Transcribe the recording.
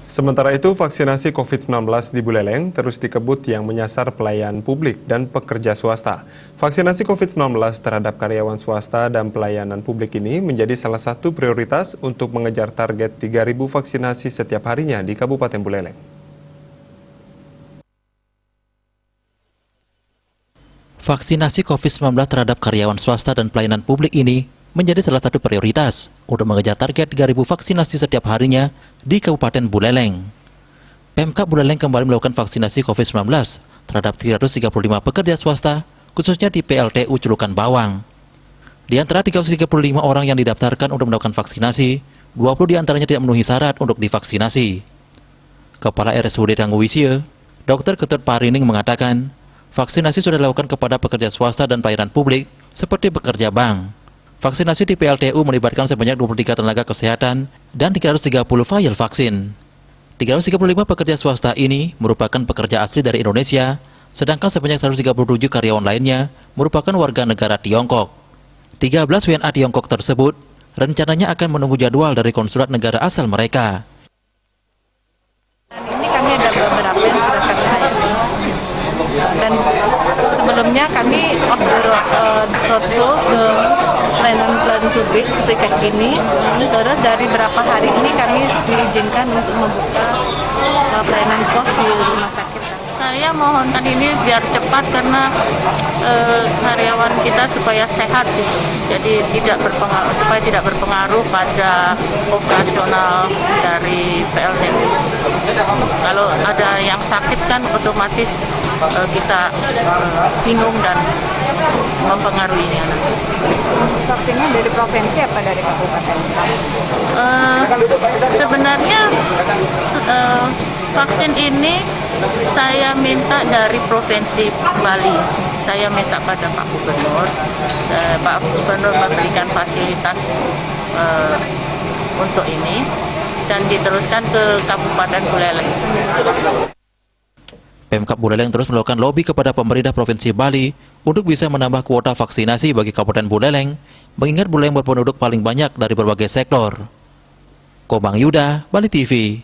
Sementara itu, vaksinasi COVID-19 di Buleleng terus dikebut yang menyasar pelayan publik dan pekerja swasta. Vaksinasi COVID-19 terhadap karyawan swasta dan pelayanan publik ini menjadi salah satu prioritas untuk mengejar target 3.000 vaksinasi setiap harinya di Kabupaten Buleleng. Vaksinasi COVID-19 terhadap karyawan swasta dan pelayanan publik ini menjadi salah satu prioritas untuk mengejar target 3.000 vaksinasi setiap harinya di Kabupaten Buleleng. Pemkab Buleleng kembali melakukan vaksinasi COVID-19 terhadap 335 pekerja swasta, khususnya di PLTU Celukan Bawang. Di antara 335 orang yang didaftarkan untuk melakukan vaksinasi, 20 diantaranya tidak memenuhi syarat untuk divaksinasi. Kepala RSUD Tangguwisye, Dr. Ketut Parining mengatakan, vaksinasi sudah dilakukan kepada pekerja swasta dan pelayanan publik seperti pekerja bank. Vaksinasi di PLTU melibatkan sebanyak 23 tenaga kesehatan dan 330 vial vaksin. 335 pekerja swasta ini merupakan pekerja asli dari Indonesia, sedangkan sebanyak 137 karyawan lainnya merupakan warga negara Tiongkok. 13 WNA Tiongkok tersebut rencananya akan menunggu jadwal dari konsulat negara asal mereka. Ini kami ada beberapa yang sudah kami layani. Dan sebelumnya kami off the roadshow ke pelayanan publik seperti kayak gini. Terus dari berapa hari ini kami diizinkan untuk membuka pelayanan pos di rumah sakit. Saya mohonkan ini biar cepat karena karyawan kita supaya sehat gitu. Jadi supaya tidak berpengaruh pada operasional dari PLTU. Kalau ada yang sakit kan otomatis kita bingung dan mempengaruhinya. Vaksinnya dari provinsi apa dari kabupaten? Sebenarnya vaksin ini saya minta dari Provinsi Bali. Saya minta pada Pak Gubernur. Pak Gubernur memberikan fasilitas untuk ini dan diteruskan ke Kabupaten Buleleng. Pemkab Buleleng terus melakukan lobi kepada pemerintah Provinsi Bali untuk bisa menambah kuota vaksinasi bagi Kabupaten Buleleng, mengingat Buleleng berpenduduk paling banyak dari berbagai sektor. Komang Yuda, Bali TV.